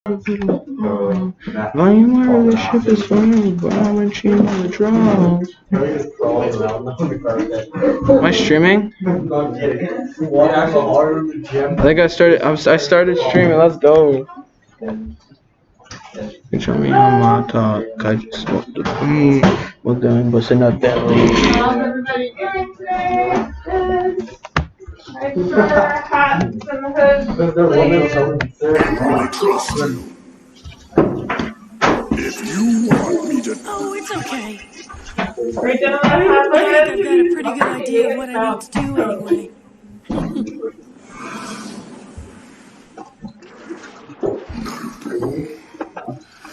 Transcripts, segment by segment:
Volume where the ship is fine, but I'm when she on the draw. Am I streaming? I think I started streaming. Let's go. You show me how my talk. I just smoked the we're going busting up belly. How's everybody doing today? I prefer hats and hoods. If you want me to... Oh, it's okay. Right down on the I think I've got a pretty good idea of what I need to do anyway.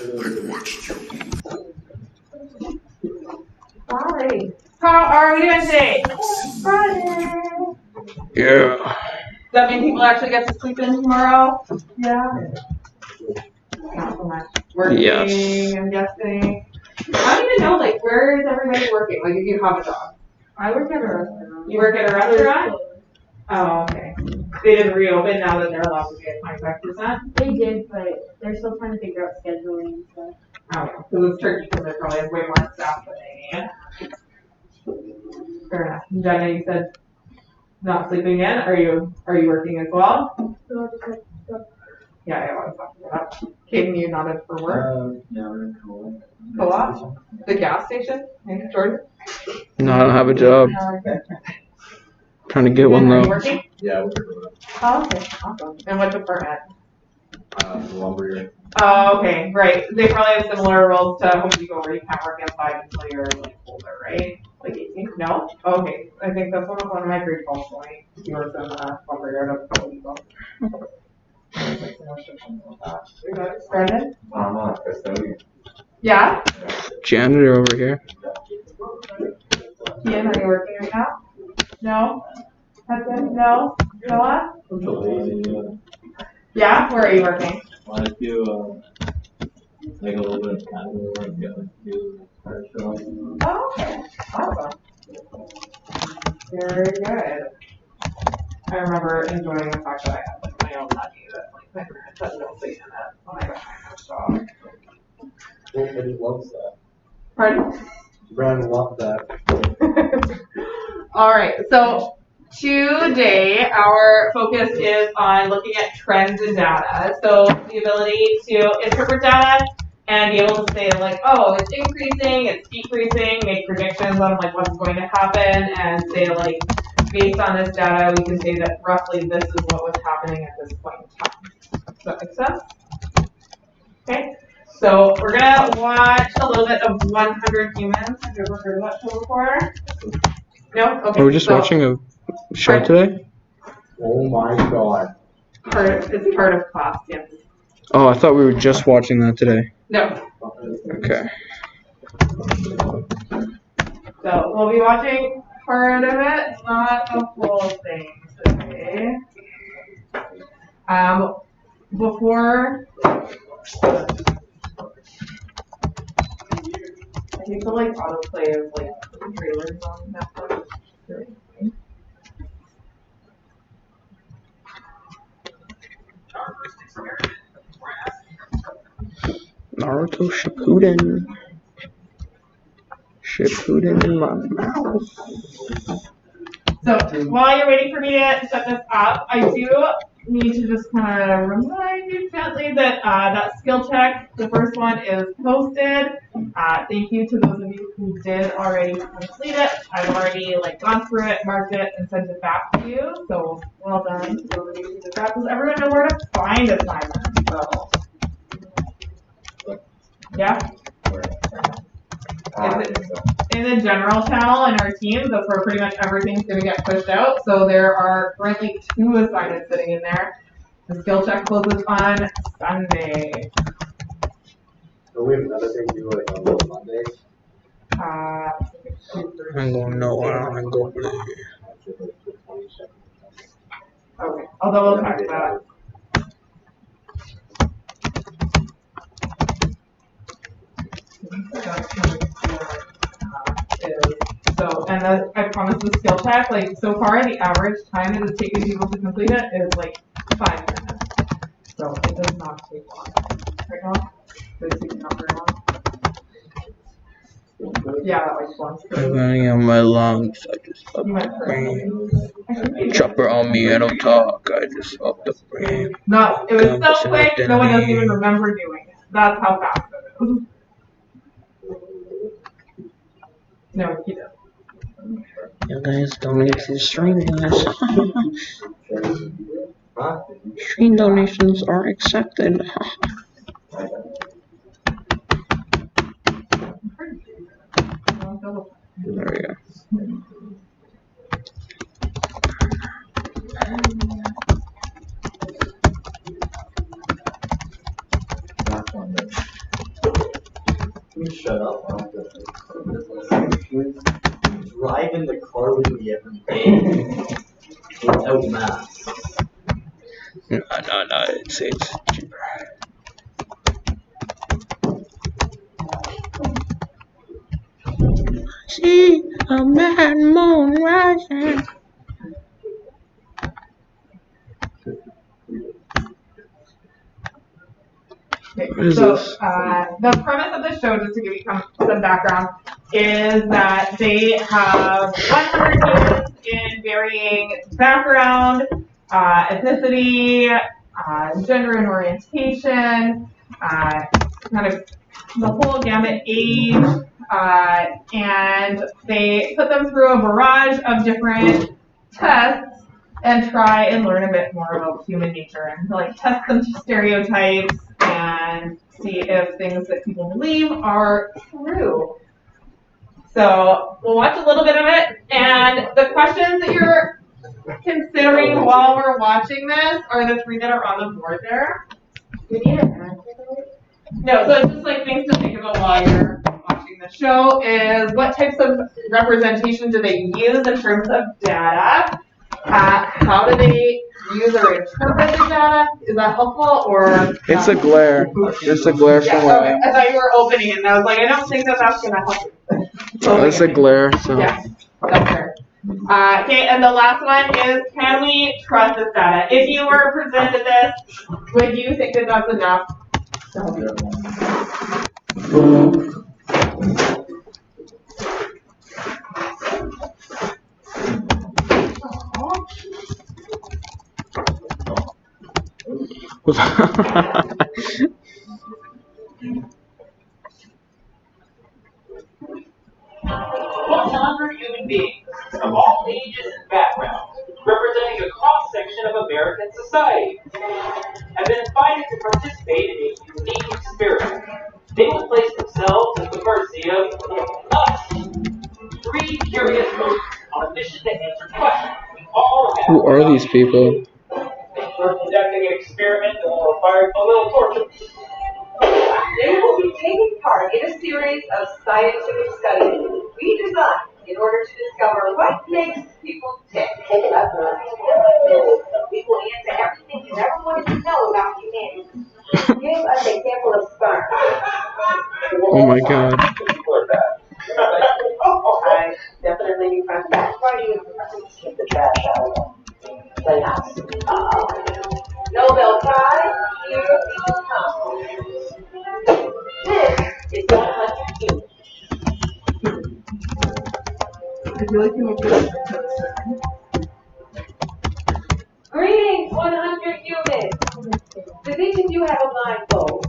I've watched you. Sorry. How are we doing today? Friday. Yeah. Does that mean people actually get to sleep in tomorrow? Yeah. Not so much. Working, Yes. I'm guessing. I don't even know, like, where is everybody working? Like, if you have a job. I work at a restaurant. You work at a restaurant? Oh, okay. They didn't reopen now that they're allowed to get 25%? They did, but they're still trying to figure out scheduling and stuff. Oh, yeah. Because it's tricky because there probably has way more staff than they need. Fair enough. Jenna, you said not sleeping in. Are you working as well? Yeah, I always talk about that. Caden, you nodded for work? Yeah, we're in co-op. Co-op? The gas station? Hey, Jordan? No, I don't have a job. Okay. Trying to get one Are you though. working? Yeah, we're co-op. Oh, okay. Awesome. And what department? Lumber. Oh, okay. Right. They probably have similar rules to Home Depot where you can't work outside until you're like older, right? Like 18? No? Okay. I think that's one of my grade 12 point. He works in the lumber yard of Home Depot. We got it started? I'm a custodian. Yeah? Janitor over here. Ian, are you working right now? No? Hudson? No? Noah? I'm so lazy. Yeah? Where are you working? I do like a little bit of casual work, get like do car show. Oh, okay. Awesome. Very good. I remember enjoying the fact that I had like my own money that like my parents had no say in it when I got my first job. Everybody loves that. Pardon? Brandon loves that. All right. So today our focus is on looking at trends in data. So the ability to interpret data and be able to say like, oh, it's increasing, it's decreasing, make predictions on like what's going to happen, and say like, based on this data, we can say that roughly this is what was happening at this point in time. Does that make sense? Okay. So we're gonna watch a little bit of 100 Humans. Have you ever heard of that show before? No? Okay. Are we just watching a show today? Oh my god. It's part of class, yes. Oh, I thought we were just watching that today. No. Okay. So we'll be watching part of it, not the whole thing today. Before I think the like autoplay of like trailers on Netflix. Naruto Shippuden. Shippuden in my mouth. So while you're waiting for me to set this up, I do need to just kind of remind you gently that that skill check, the first one, is posted. Thank you to those of you who did already complete it. I've already like gone through it, marked it, and sent it back to you. So well done to those of you who did that. Does everyone know where to find assignments? So yeah. In the general channel in our team, that's where pretty much everything's going to get pushed out. So there are currently 2 assignments sitting in there. The skill check closes on Sunday. So we have another thing to do like on Mondays. I'm going nowhere. I'm going to go play. Okay, although we'll talk about it. So, and I promise the skill check, like so far the average time it has taken people to complete it is like 5 minutes. So it does not take long. right now? This is not very long. Yeah, that was one. Depending on my lungs, I just up You the went brain. first. Chopper on me, I don't talk, I just up the brain. No, it was Compass so and quick, no one doesn't even identity. remember doing it. That's how fast it is. No, he does. You guys donate to the stream, guys. Stream donations are accepted. There we go. Can you shut up? Drive in the car with me every day without masks. No, it's cheaper. See a mad moon rising. Okay, What is so, this? the premise of the show, just to give you some background, is that they have 100 kids in varying background, ethnicity, gender and orientation, kind of the whole gamut, age, and they put them through a barrage of different tests and try and learn a bit more about human nature and like test some stereotypes and see if things that people believe are true. So we'll watch a little bit of it, and the questions that you're considering while we're watching this are the three that are on the board there. We need an answer. No, so it's just like things to think about while you're watching the show is what types of representation do they use in terms of data? How do they use or interpret the data? Is that helpful or? It's a glare. It's a glare from Yeah, what okay. I thought you were opening it and I was like, I don't think that that's gonna help you. it's a glare, so. Yeah, that's fair. Okay, and the last one is, can we trust this data? If you were presented this, would you think that that's enough to help you? Human beings of all ages and backgrounds, representing a cross-section of American society, have been invited to participate in a unique experiment. They will place themselves at the mercy of us, three curious folks on a mission to answer questions we all have. Who are these people? We're conducting an experiment that will require a little torture. They will be taking part in a series of scientific studies we designed in order to discover what makes people tick. We will answer everything you ever wanted to know about humanity. Give us a sample of sperm. Oh my god. I definitely need my back. Why do you keep the trash out? Play house. Nobel Prize, here we come. This is 100 units. I feel like you make this. Greetings, 100 units. Does each of you have a blindfold?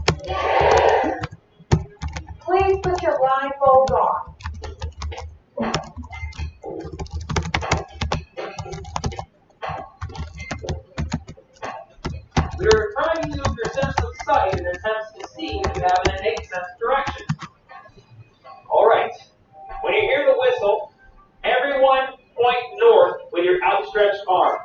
Please put your blindfold on. We are trying to use your sense of sight in attempts to see if you have an innate sense of direction. Alright, when you hear the whistle, everyone point north with your outstretched arm.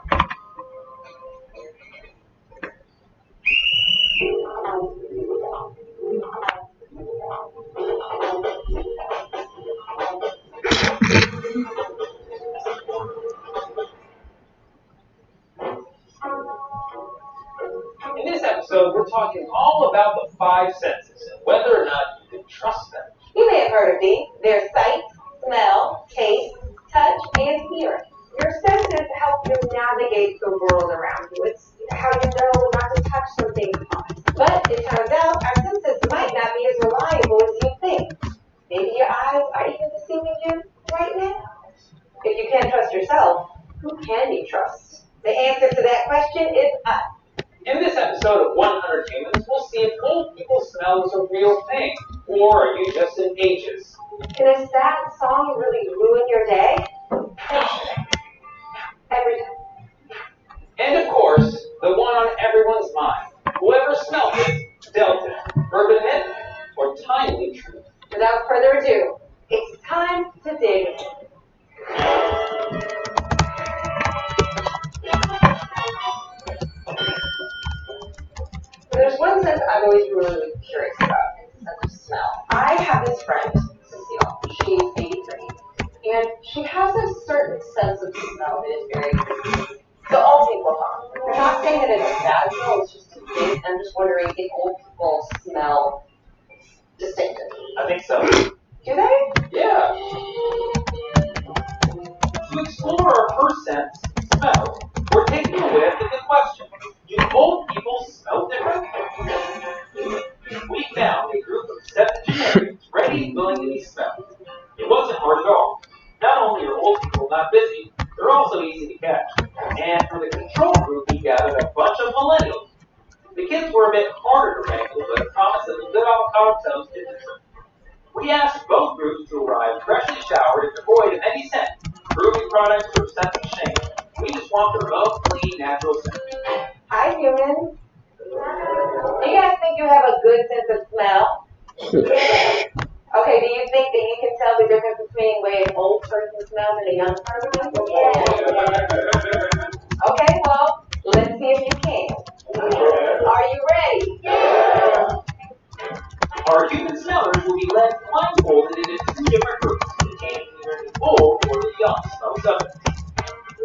In this episode, we're talking all about the five senses and whether or not you can trust them. You may have heard of these. They're sight, smell, taste, touch, and hearing. Your senses help you navigate the world around you. It's how you know not to touch something hot. But it turns out our assuming you right now? If you can't trust yourself, who can you trust? The answer to that question is us. In this episode of 100 Humans, we'll see if old people smell is a real thing, or are you just in ages? Can a sad song really ruin your day? Every time. And of course, the one on everyone's mind. Whoever smelled it, dealt it. Urban myth or timely truth? Without further ado, it's time to dig in. There's one sense I've always been really curious about. It's the sense of smell. I have this friend, Cecile. She's 83. And she has a certain sense of smell that is very distinct. So all people talk. I'm not saying that it's a bad smell, it's just distinct. I'm just wondering if old people smell distinctively. I think so. Do they? Yeah. To explore our first sense, smell, we're taking a whiff at the question, do old people smell different? We found a group of 7 generics ready and willing to be smelled. It wasn't hard at all. Not only are old people not busy, they're also easy to catch. And for the control group, we gathered a bunch of millennials. The kids were a bit harder to wrangle, but promised that the good avocado toast did the trick. We asked both groups to arrive freshly showered and devoid of any scent, grooming products, or sense of shame. We just want their own clean, natural scent. Hi, humans. Do you guys think you have a good sense of smell? Okay, do you think that you can tell the difference between the way an old person smells and a young person? Yeah. Okay, well, let's see if you can. Are you ready? Yeah. Our human smellers will be led blindfolded into 2 different groups, containing either the old or the young smell subjects.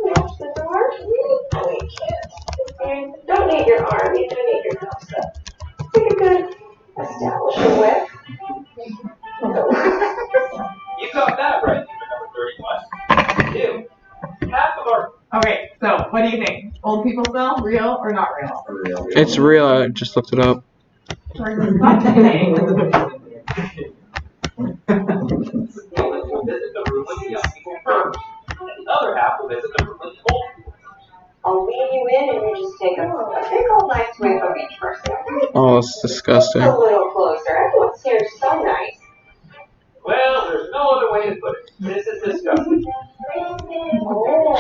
Watch the door. Oh, you can't. You don't need your arm, you do need your nose stuff. Take a good establishing whiff. You got that right, human number 31. 2. Half of our... Okay, so what do you think? Old people smell real or not real? It's real. I just looked it up. Such a thing. will visit the room with the young people first, and the other half will visit the room with the old people first. I'll lead you in and you just take a big old nice whiff of each person. Oh, it's disgusting. A little closer. Everyone's here is so nice. Well, there's no other way to put it. This is disgusting. Oh.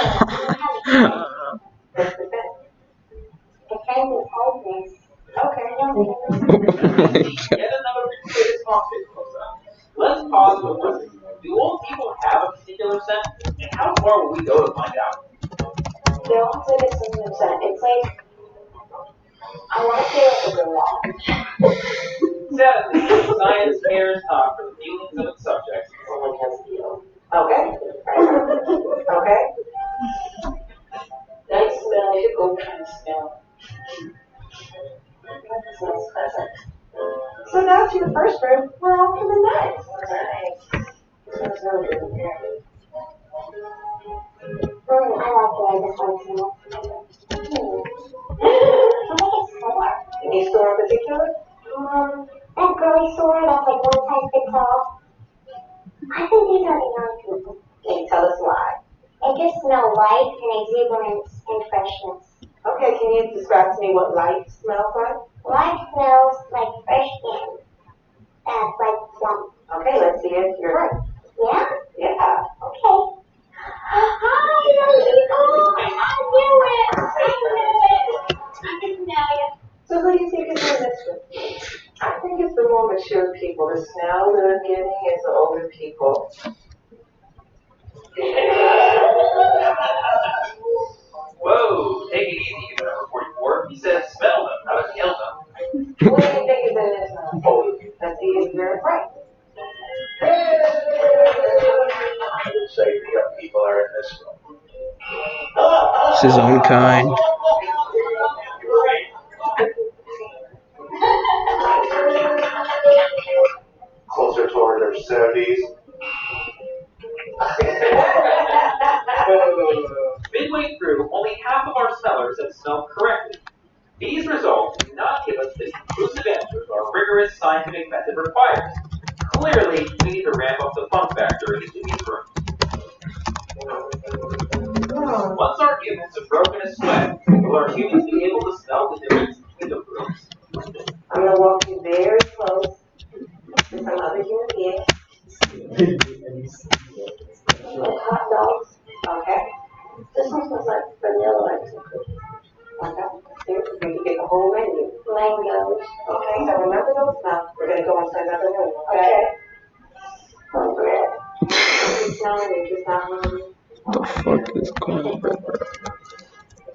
That's the best. Defend his holiness. Okay. Yet another recruited topic close up. Let's pause for a second. Do old people have a particular scent? And how far will we go to find out? They all have like a similar scent. It's like, I want to say like a wall. Sadly, science cares not for the feelings of its subjects. Someone has feel. Okay. Okay. Nice smell. You go kind of smell. That smells pleasant. So now to the first room, we're all coming next. Nice. Smells really good here. I like the way this one smells. I think it's store. Any store in particular? That girly store that's like one size fits all. I think these are the young people. Can you tell us why? They just smell life and exuberance and freshness. Okay, can you describe to me what life smells like? Life smells like fresh skin. That's like plum. Okay, let's see if you're right. Yeah? Yeah. Okay. Hi, oh, I knew it! I didn't know you. So who do you think is in this room? I think it's the more mature people. The smell that I'm getting is the older people. Whoa, take it easy, human number 44. He said smell them, not kill them. What do you think is in this room? Oh, let's see if you're right. I would say the young people are in this room. It's his own kind. Closer toward their 70s. Midway through, only half of our smellers have smelled correctly. These results do not give us the conclusive answers our rigorous scientific method requires. Clearly, we need to ramp up the fun factor in these rooms. Once our humans have broken a sweat, will our humans be able to smell the difference between the rooms? I'm going to walk you very close to some other human beings. Like hot dogs. Okay. This one smells like vanilla ice cream. Okay. Here, you can get the whole menu. Mangoes. Okay, so remember those now. We're going to go inside another room. Okay. Cornbread. You smelling it? Just not hungry. The fuck is cornbread, bro?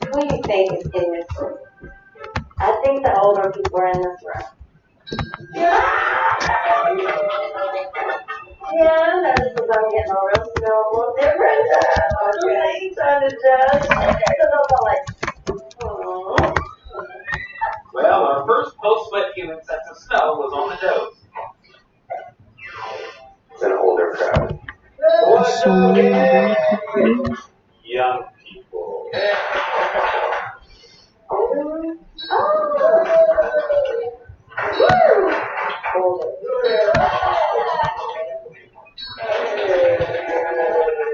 Who do you think is in this room? I think the older people are in this room. Yeah, that's because I'm getting a real smell a little different. Okay, trying to judge. Okay, so those are like, oh. Well, our first post-sweat human sense of smell was on the nose. It's an older crowd. So many people. Young people.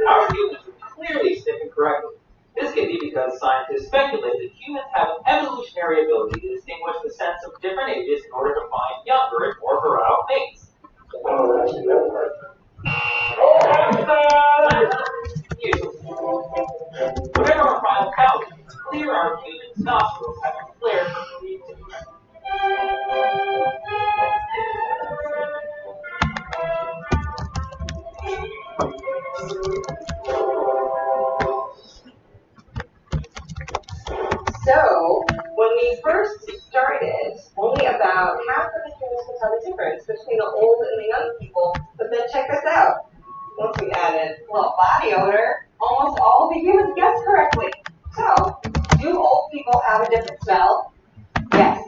Our humans were clearly sniffing correctly. This can be because scientists speculate that humans have an evolutionary ability to distinguish the scents of different ages in order to find younger and more virile mates. Whatever our primal powers, it's clear our human nostrils have a flair for creativity. So, when we first started, only about half of the humans could tell the difference between the old and the young people. But then check this out. Once we added, well, body odor, almost all of the humans guessed correctly. So, do old people have a different smell? Yes.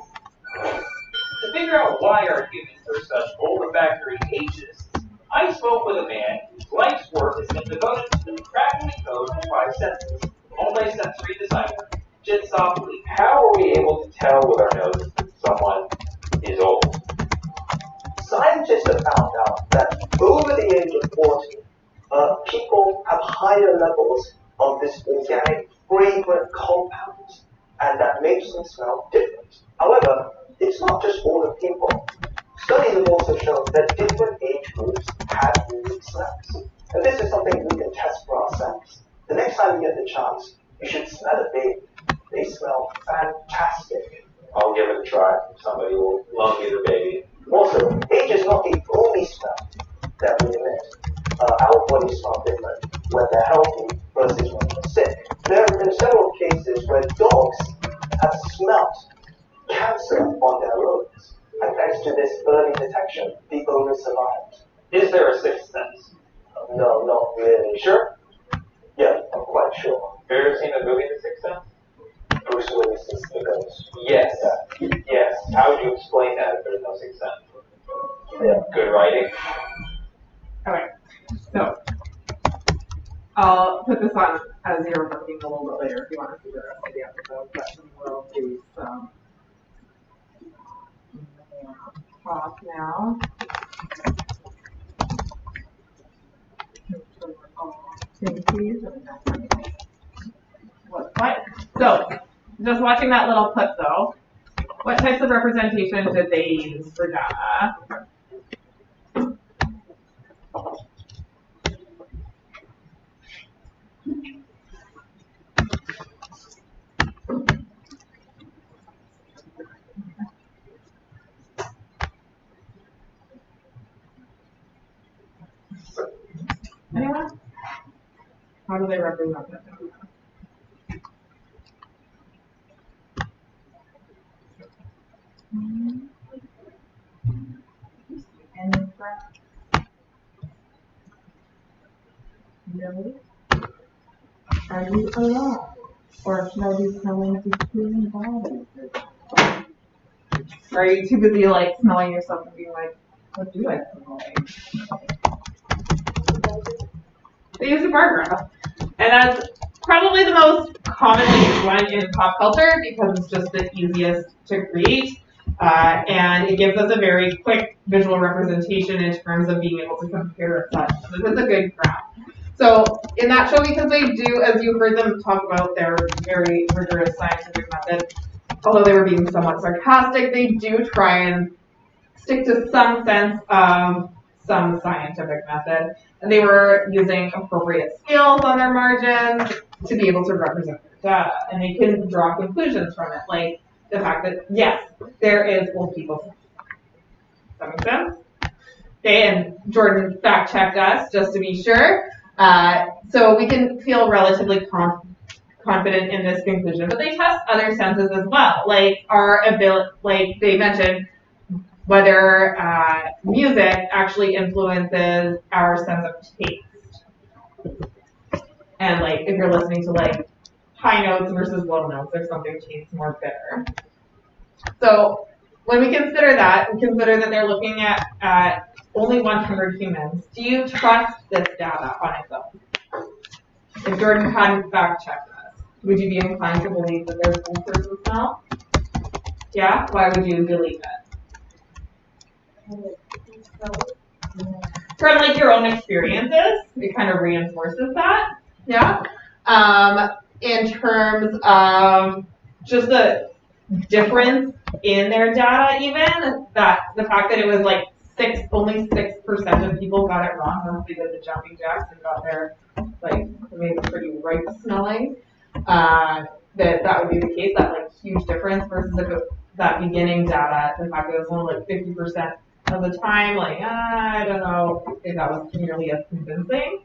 To figure out why our humans are such olfactory ages, I spoke with a man whose life's work has been devoted to cracking the code of 5 senses, multi-sensory designer. Just softly. How are we able to tell with our noses that someone is old? Scientists have found out that over the age of 40, people have higher levels of this organic fragrant compounds, and that makes them smell different. However, it's not just older people. Studies have also shown that different age groups have unique smells. And this is something we can test for ourselves. The next time you get the chance, you should smell a baby. They smell fantastic. I'll give it a try. Somebody will loan me the baby. Also, age is not the only smell that we emit. Our bodies smell different when they're healthy versus when they're sick. There have been several cases where dogs have smelt cancer on their owners. And thanks to this early detection, the owner survived. Is there a sixth sense? No, not really. Sure? Yeah, I'm quite sure. Have you ever seen the movie The Sixth Sense? Bruce Willis is the ghost. Yes. Yes. How would you explain that if there's no sixth sense? Yeah. Good writing. Okay, so I'll put this on as you're working a little bit later if you want to see the rest of the episode, but we'll do some talk now. What? So, just watching that little clip though, what types of representation did they use for data? Anyone? How do they represent that data? No. Are you alone? Or should I be smelling just clean bodies? Or are you too busy like smelling yourself and being like, what do I smell like? They use a bar graph. And that's probably the most commonly used one in pop culture because it's just the easiest to create. And it gives us a very quick visual representation in terms of being able to compare such. So this is a good graph. So in that show, because they do, as you heard them talk about their very rigorous scientific method, although they were being somewhat sarcastic, they do try and stick to some sense of some scientific method. And they were using appropriate scales on their margins to be able to represent their data. And they can draw conclusions from it, like the fact that, yes, there is old people. Does that make sense? Okay, and Jordan fact-checked us just to be sure. So we can feel relatively confident in this conclusion. But they test other senses as well, like our ability, like they mentioned, whether music actually influences our sense of taste. And like if you're listening to like high notes versus low notes, if something tastes more bitter. So when we consider that, and consider that they're looking at only 100 humans, do you trust this data on its own? If Jordan hadn't fact-checked us, would you be inclined to believe that there's one person smell? Yeah? Why would you believe it? From like your own experiences, it kind of reinforces that. Yeah? In terms of just the difference in their data even, that the fact that it was like only 6% of people got it wrong once they did the jumping jacks and got their like maybe pretty ripe smelling. That would be the case, that like huge difference versus that beginning data, the fact that it was only like 50% of the time, like I don't know if that was nearly as convincing.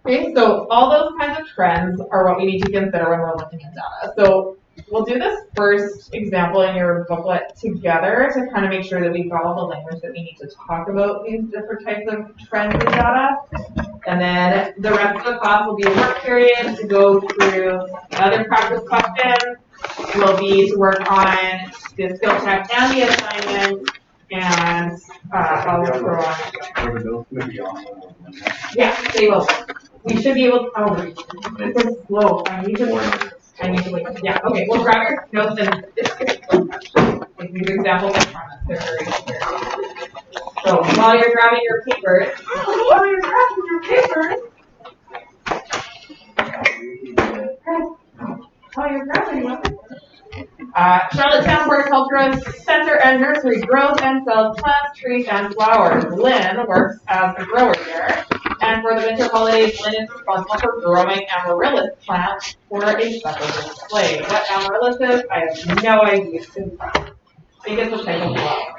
Okay, so all those kinds of trends are what we need to consider when we're looking at data. So we'll do this first example in your booklet together to kind of make sure that we've got all the language that we need to talk about these different types of trends in data. And then the rest of the class will be a work period to go through other practice questions. Will be to work on the skill check and the assignment. And I'll throw on. Yeah, they will. We should be able to, this is slow. I need to wait. Yeah, okay, well grab your notes and like these examples in front of us. They're very clear. So while you're grabbing your papers, Charlottetown Horticultural Center and Nursery grows and sells plants, trees, and flowers. Lynn works as a grower there. And for the winter holidays, Lynn is responsible for growing amaryllis plants for a special display. What amaryllis is, I have no idea. I think it's a type of flower.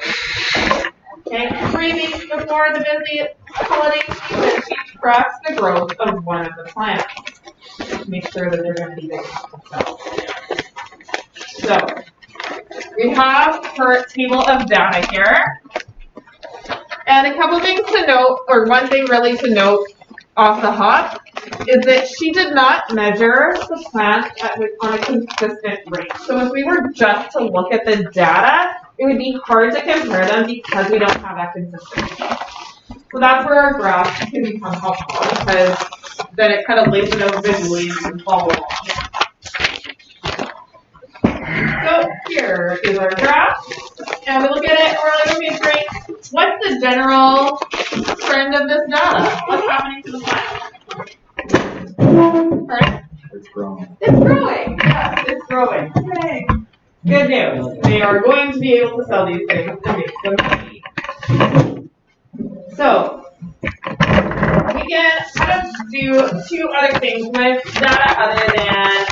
Okay, 3 weeks before the busy holiday season, she tracks the growth of one of the plants to make sure that they're going to be big enough. So, we have her table of data here. And a couple things to note, or one thing really to note off the hop, is that she did not measure the plants on a consistent rate. So if we were just to look at the data, it would be hard to compare them because we don't have that consistency. So that's where our graph can become helpful, because then it kind of lays it out visually and you can follow along. So here is our graph, and we look at it and we're like, okay, great. What's the general trend of this data? What's happening to the plant? Right? It's growing. It's growing. Yes, it's growing. Yay. Good news. They are going to be able to sell these things and make some money. So we can kind of do 2 other things with data other than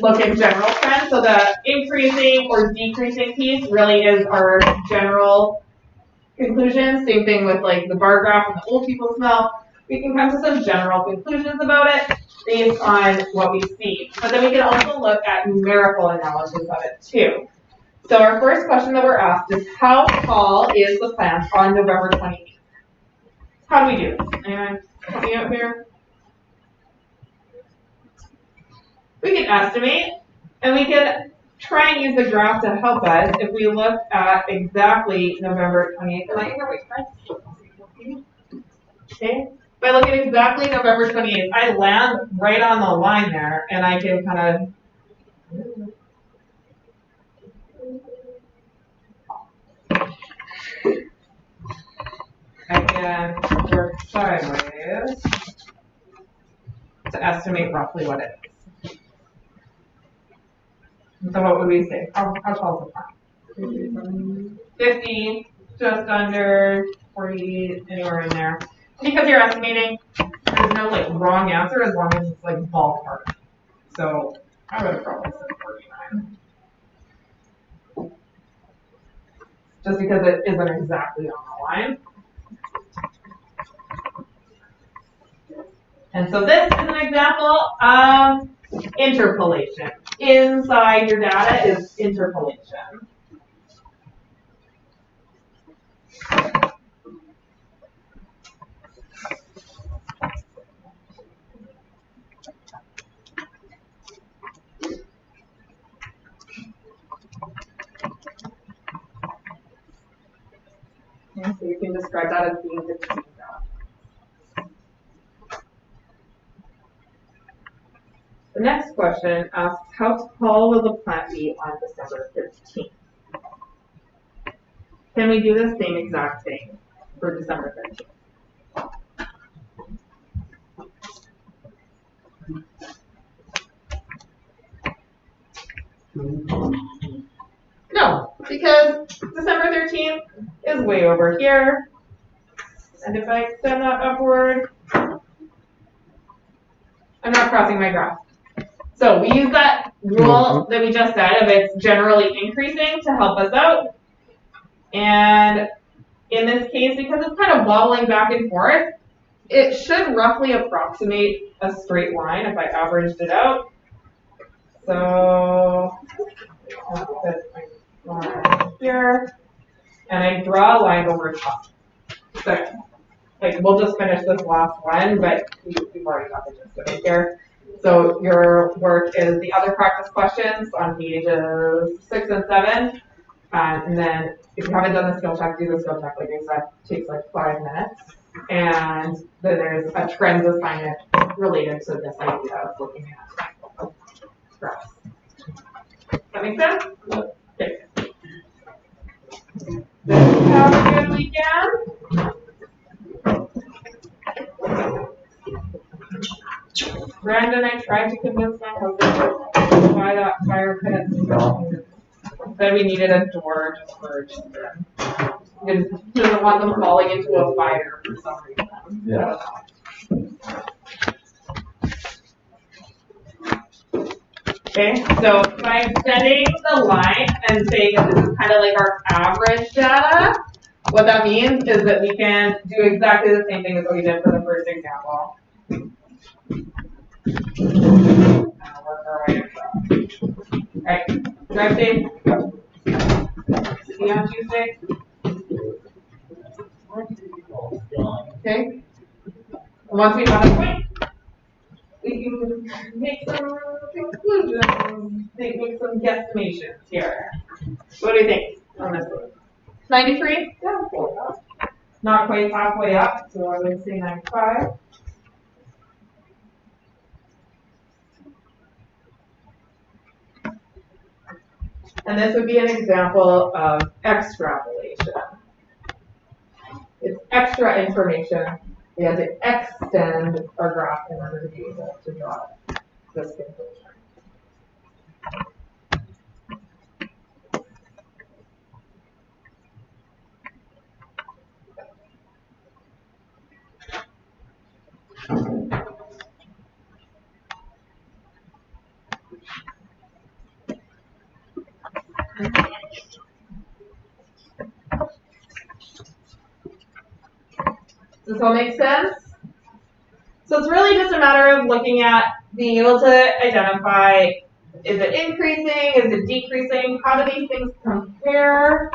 look at general trends. So the increasing or decreasing piece really is our general conclusion. Same thing with like the bar graph and the old people smell. We can come to some general conclusions about it based on what we see. But then we can also look at numerical analysis of it too. So our first question that we're asked is, how tall is the plant on November 28th? How do we do this? Anyone help me out here? We can estimate, and we can try and use the graph to help us if we look at exactly November 28th. Am I in the right place? Okay. If I look at exactly November 28th, I land right on the line there, and I can kind of estimate roughly what it is. So what would we say? How tall is the plant? 50, just under 40, anywhere in there. Because you're estimating, there's no like wrong answer as long as it's like ballpark. So I would have probably said 49. Just because it isn't exactly on the line. And so this is an example of interpolation. Inside your data is interpolation. Okay, so you can describe that as being the team data. The next question asks, how tall will the plant be on December 13th? Can we do the same exact thing for December 13th? No, because December 13th is way over here. And if I extend that upward, I'm not crossing my graph. So we use that rule that we just said of it's generally increasing to help us out. And in this case, because it's kind of wobbling back and forth, it should roughly approximate a straight line if I averaged it out. So I'll put my line here, and I draw a line over top. So, like, we'll just finish this last one, but we've already got the gist of it here. So your work is the other practice questions on pages 6 and 7. And then if you haven't done the skill check, do the skill check. Like I said, it takes like 5 minutes. And then there's a trends assignment related to this idea of looking at graphs. Does that make sense? Okay. Have a good weekend. Brandon, I tried to convince my husband to buy that fire pit. Said we needed a door just for children. He doesn't want them falling into a fire for some reason. Yeah. Okay, so by extending the line and saying that this is kind of like our average data, what that means is that we can do exactly the same thing as what we did for the first example. Work our way across. Alright, drive safe. See you on Tuesday. Okay. Once we have a point, we can make some conclusions, make some guesstimations here. What do you think on this one? 93? Yeah, not quite halfway up, so I would say 95. And this would be an example of extrapolation. It's extra information. We had to extend our graph in order to be able to draw this conclusion. Does this all make sense? So it's really just a matter of looking at being able to identify, is it increasing, is it decreasing, how do these things compare?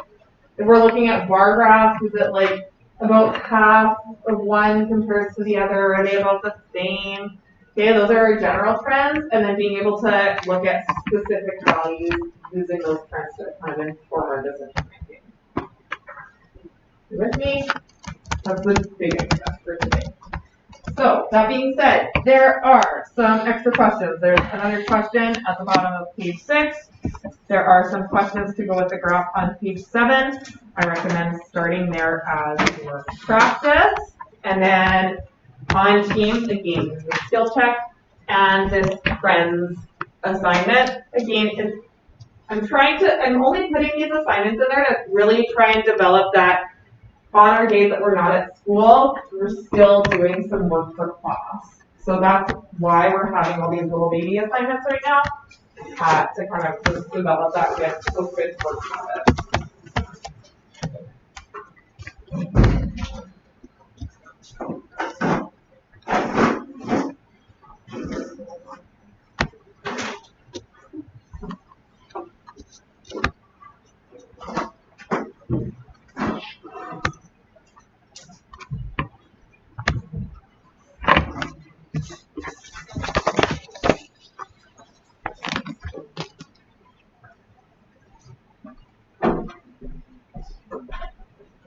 If we're looking at bar graphs, is it like about half of one compares to the other? Are they about the same? Okay, those are our general trends, and then being able to look at specific values using those trends to kind of inform our decision making. You with me? That's the big idea for today. So, that being said, there are some extra questions. There's another question at the bottom of page 6. There are some questions to go with the graph on page 7. I recommend starting there as your practice. And then on Teams, again, the skill check. and this friends assignment. Again, I'm only putting these assignments in there to really try and develop that on our days that we're not at school, we're still doing some work for class. So that's why we're having all these little baby assignments right now, to kind of just develop that those good work habits.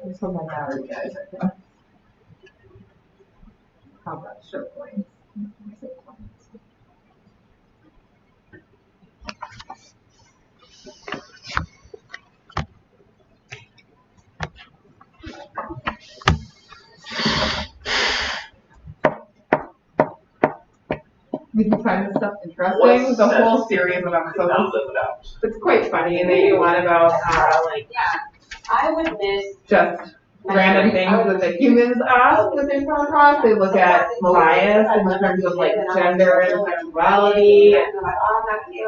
Just hold my battery, guys. I can have that show points. Did you find this stuff interesting? The whole series of episodes. It's quite funny, and they do a lot about I would miss just random things that the humans ask that they come across. They look at bias in terms of like gender and sexuality,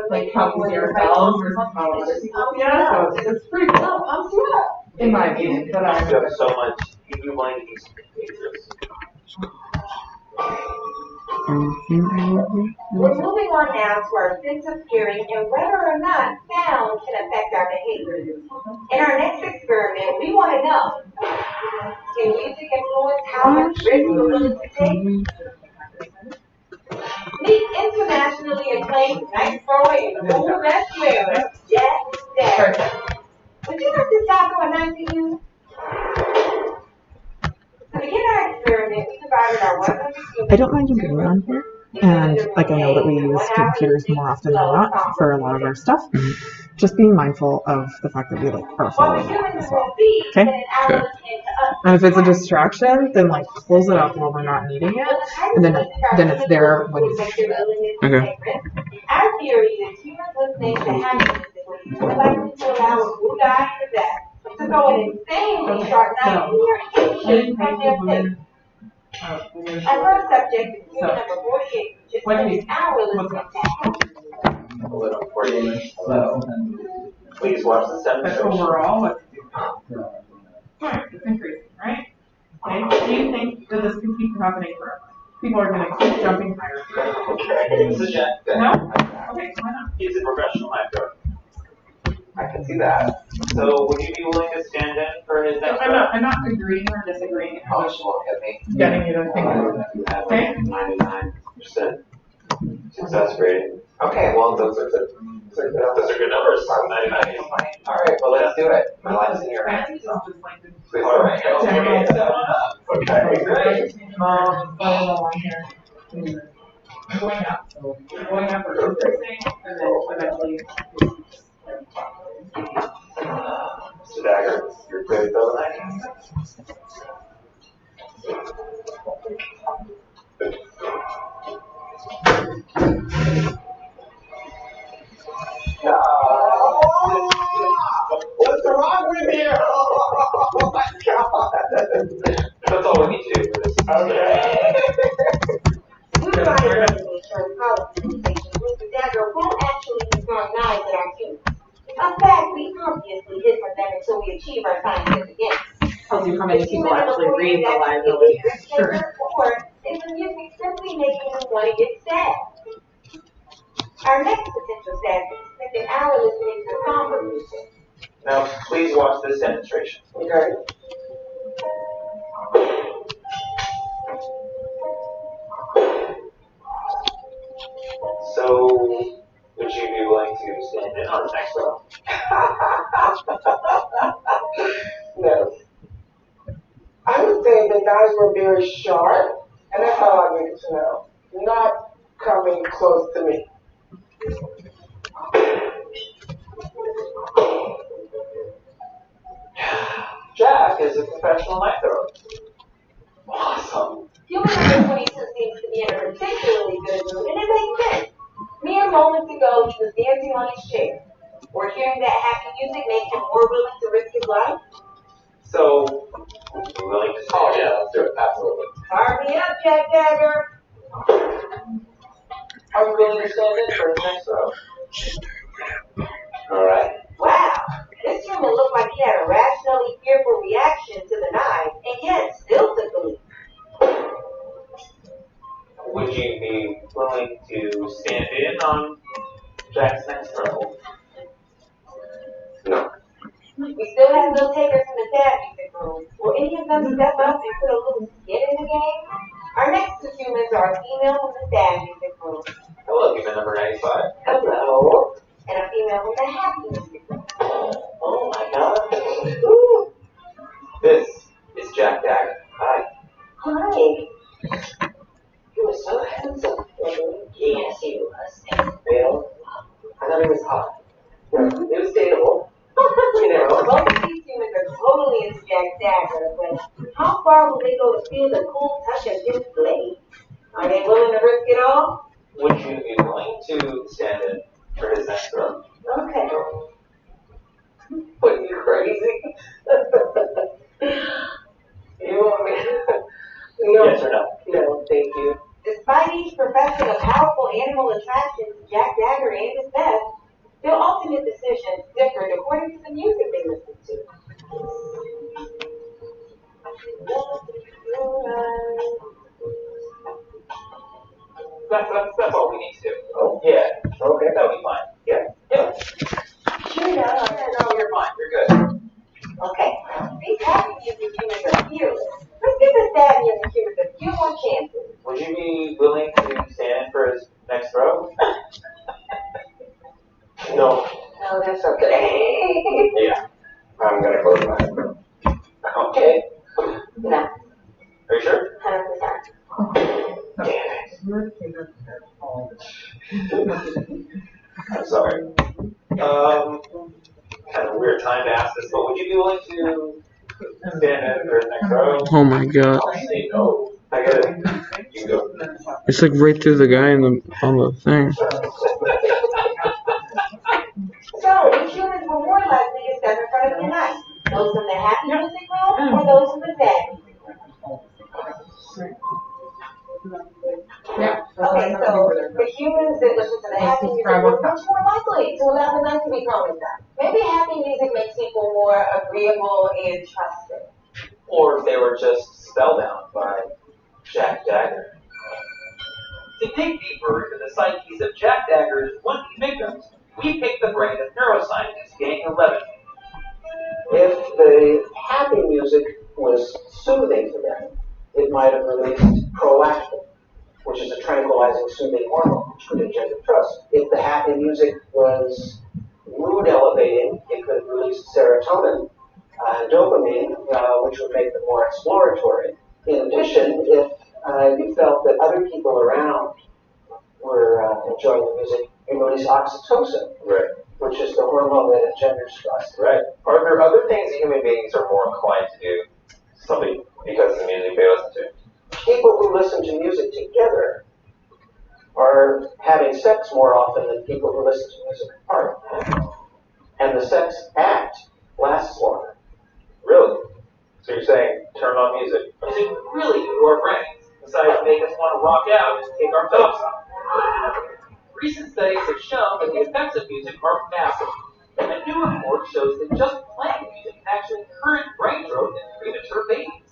like how we see ourselves versus how other people see us. So it's pretty cool, in my opinion. But You have so much. You mind these pages. We're moving on now to our sense of hearing and whether or not sound can affect our behavior. In our next experiment, we want to know, can music influence how much risk we're willing to take? Meet internationally acclaimed night thrower and global best swimmer, Jack Dagger. Would you like to stop going night to you? To begin our experiment, we divided our 100 I don't mind you being on here, and like I know that we use computers more often than not for a lot of our stuff. Just being mindful of the fact that we like are following it as well. Okay? Okay. And if it's a distraction, then like close it up while we're not needing it, and then it's there when you. Okay. Our theory is humans listening to happy music are likely to allow a blue eye in the back to go an insanely sharp night here and shake from their face. Our first subject is human number 48, which is spending hours listening to happy. A little 48. Please watch the But demonstration. overall, what's it doing? It's increasing, right? Okay. Do you think that this can keep happening forever? People are going to keep jumping higher. Okay, this is Jack. No? Okay, why not? He's a professional lifeguard. I can see that. So, would you be willing to stand in for his next I'm not agreeing or disagreeing. I'm just getting you to think about it. Okay? 99% success rating. Okay, well, those are good. Those are good numbers. 99. All right, well, let's do it. My life's in your hands. So. All right. Okay, great. Going up. So going up or increasing, and then eventually. Mr. Dagger, you're clear to go tonight? What's wrong with you? Oh my God. That's all we need to do for this. Okay. We're trying to ensure policy stations. Mr. Dagger won't actually be throwing knives at our kids. A fact we obviously different than until we achieve our scientific ends. Tells you how many people actually read the liability. Sure. Or is the music simply making them want to get sad? Our next potential sad is spending an hour listening to somber music. Now, please watch this demonstration. Okay. So, would you be willing to stand in on the next row? No. I would say the knives were very sharp, and that's all I needed to know. Not coming close to me. Jack is a professional knife thrower. Awesome. Human number 22 seems to be me in a particularly good mood, and it makes sense. Mere moments ago, he was dancing on his chair. Or hearing that happy music makes him more willing to risk his life. So, would you be willing to? Oh yeah, let's do it. Absolutely. Fire me up, Jack Dagger. Are you willing to stand in for his next row? All right. Wow, this human looked like he had a rationally fearful reaction to the knife, and yet still took the leap. Would you be willing to stand in on Jack's next row? No. We still have no takers from the tab music room. Will any of them step up and put a little skin in the game? Our next two humans are a female from the tab music room. Hello, human number 95. Hello. And a female from the happy music room. Oh my god. Woo. This is Jack Dagger. Hi. Hi. You were so handsome. Yes, he was. Real? I thought he was hot. It was dateable. You know. Both of these humans are totally into Jack Dagger, but how far will they go to feel the cool touch of his blade? Are they willing to risk it all? Would you be willing to stand in for his next row? Okay. What, you crazy? You want me? No. Yes or no? No, thank you. Despite each professing a powerful animal attraction to Jack Dagger and his best, their ultimate decisions differed according to the music they listened to. That's all we need to do. Oh, yeah. Okay, that'll be fine. Yeah. Yeah. Sure enough. No, you're fine. You're good. Okay. These happy music humans are fearless. Let's give the sad music humans a few more chances. Would you be willing to stand in for his next row? No. No, that's okay. Yeah. I'm gonna close my eyes. Okay. No. Are you sure? 100%. Damn it. I'm sorry. Kind of a weird time to ask this, but would you be willing to stand in for his next row? Oh my god. I'll say no. I get it. You can go. It's like right through the guy on the thing. So, which humans were more likely to step in front of the knife? Those from the happy music room or those from the sad music room? Yeah. Okay, so the humans that listen to the happy music were much more likely to allow the knife to be thrown at them. Maybe happy music makes people more agreeable and trusting. Or if they were just spellbound by Jack Dagger. To dig deeper into the psyches of Jack Dagger's would-be victims, we picked the brain of neuroscientist Gang 11. If the happy music was soothing to them, it might have released prolactin, which is a tranquilizing, soothing hormone, which could engender trust. If the happy music was mood elevating, it could release serotonin and dopamine, which would make them more exploratory. In addition, if you felt that other people around were enjoying the music, you release oxytocin, Right. which is the hormone that engenders trust. Right. Are there other things that human beings are more inclined to do simply because of the music they listen to? People who listen to music together are having sex more often than people who listen to music apart. And the sex act lasts longer. Really? So you're saying turn on music? Music really do our brains, besides make us want to rock out and take our tops off. Recent studies have shown that the effects of music are massive. A new report shows that just playing music can actually encourage brain growth in premature babies.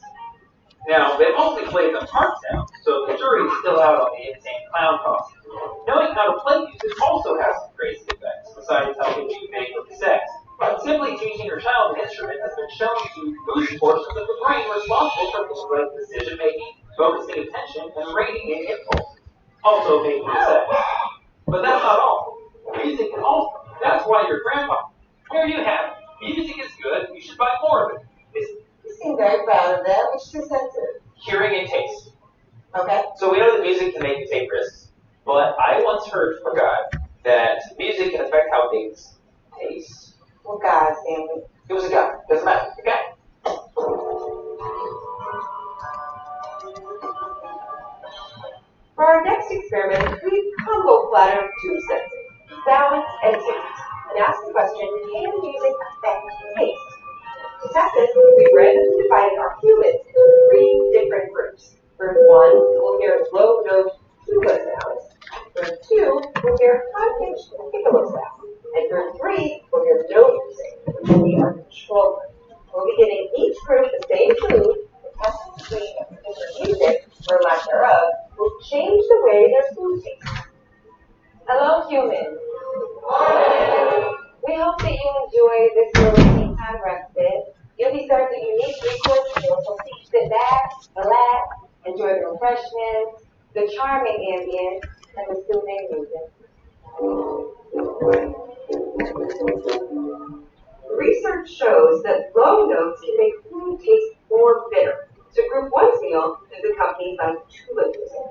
Now, they mostly played the parts out, so the jury's still out on the insane clown costume. Knowing how to play music also has some crazy effects, besides helping you make with sex. Simply teaching your child an instrument has been shown to boost portions of the brain responsible for things like decision-making, focusing attention, and rating in impulse. Also making sex. But that's not all. Music can also. That's why your grandpa. There you have it. Music is good. You should buy more of it. You seem very proud of that. Which two senses? Hearing and taste. Okay. So we know that music can make you take risks. But I once heard from a guy that music can affect how things taste. Well, guys, Sammy. It was a guy. Doesn't matter. A guy. ladder of two senses, sound and taste, and ask the question, can music affect taste? To test this, we randomly divided our humans into three different groups. Group 1 will hear low note tuba sounds. Group 2 will hear high-pitched piccolo sounds. And group 3 will hear note music, which will be our control group. We'll be giving each group the same food, and testing the speed of different music, or lack thereof, will change the way their food tastes. Hello, humans. We hope that you enjoy this little tea time respite. You'll be served a unique three-course meal, so please sit back, relax, enjoy the refreshments, the charming ambience, and the soothing music. Research shows that low notes can make food taste more bitter. So group 1's meal is accompanied by tuba music.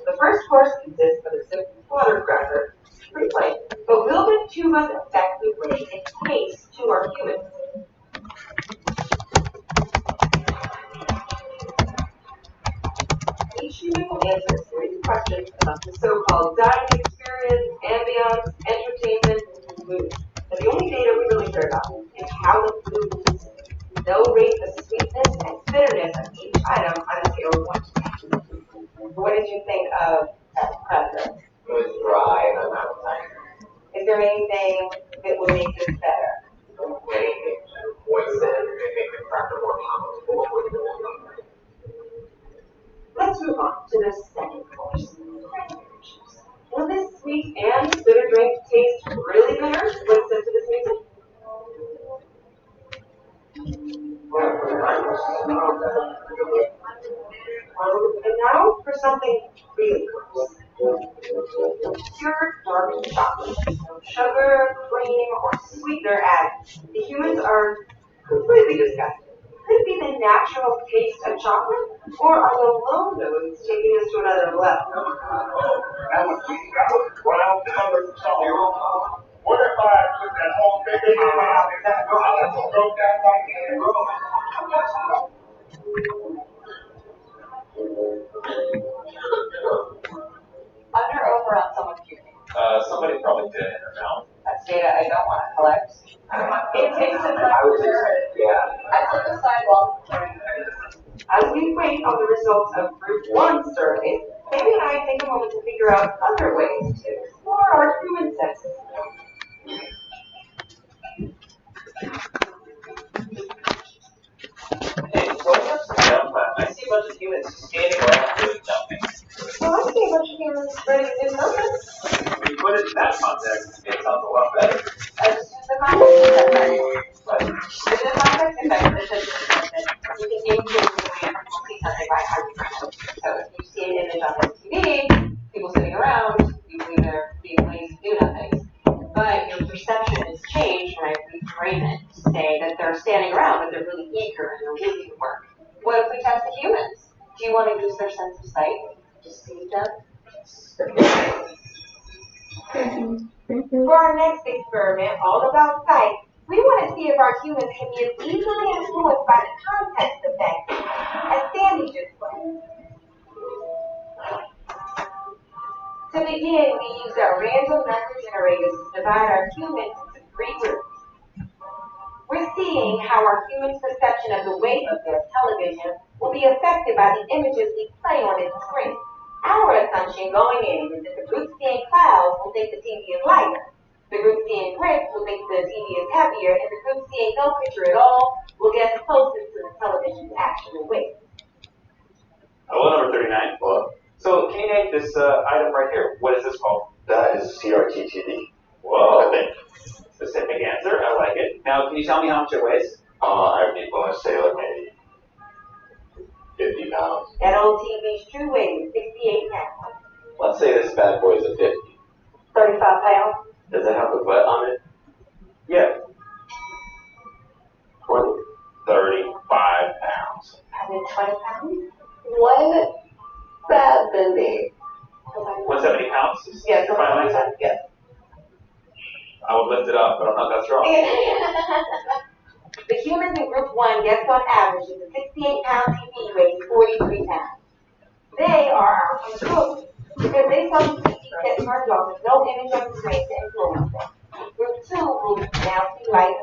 The first course consists of a simple water cracker, pretty plain, but will the tubas affect the way it tastes to our humans? Each human will answer a series of questions about the so-called dining experience, ambiance, entertainment, and mood. But the only data we really care about is how the food tastes. They'll rate the sweetness and bitterness of each item on a scale of 1 to 10. What did you think of that present? It was dry and I'm outside. Is there anything that would make this better? Anything to moisten and make the cracker more palatable with the milk. Let's move on to the second course. Will this sweet and bitter drink taste really bitter when sent to this music? And now for something really gross. Pure dark chocolate. No sugar, cream, or sweetener added. The humans are completely disgusted. Could it be the natural taste of chocolate? Or are the low notes taking us to another level? That was wild color song. What if I put that whole thing in my mouth and that broke down my head? Under or over on someone's puking? Somebody probably did in her mouth. That's data I don't want to collect. It takes a I was excited, yeah. I flip the sidewalk. As we wait on the results of Group 1 survey, Sammy and I take a moment to figure out other ways to explore our human senses. Hey, what's up to jump at? I see a bunch of humans skating around doing nothing. Well, I see a bunch of humans ready to do something. When you put it in that context, it sounds a lot better. The context is that you can give people see something by how you frame it. So if you see an image on the TV, people sitting around, you believe they're being lazy to do nothing. But your perception is changed when I reframe it to say that they're standing around, but they're really eager and they're willing to work. What if we test the humans? Do you want to use their sense of sight to see them? For our next experiment, all about sight, we want to see if our humans can be as easily influenced by the context effect as Sandy just was. To begin, we used our random number generators to divide our humans into 3 groups. We're seeing how our humans' perception of the weight of their television will be affected by the images we play on its screen. Our assumption going in is that the group seeing clouds will think the TV is lighter. The group seeing bricks will think the TV is heavier, and the group seeing no picture at all will get closest to the television's actual weight. Hello, number 39. Hello. So, can you name this item right here? What is this called? That is CRT-TV. Whoa. I think. Specific answer. I like it. Now, can you tell me how much it weighs? I would want to say like maybe 50 pounds. That old TV's true weight is 68 pounds. Let's say this bad boy is a 50. 35 pounds? Does it have a butt on it? Yeah. 20. 35 pounds. 120 pounds? 170. 170 pounds? Yes, yeah, final answer? Yes. I would lift it up, but I'm not that strong. The humans in group 1 gets on average is a 68-pound TV weighs 43 pounds. They are our control group. Because they substitute that turns off with no image of the screen to influence them. Group 2 will now see light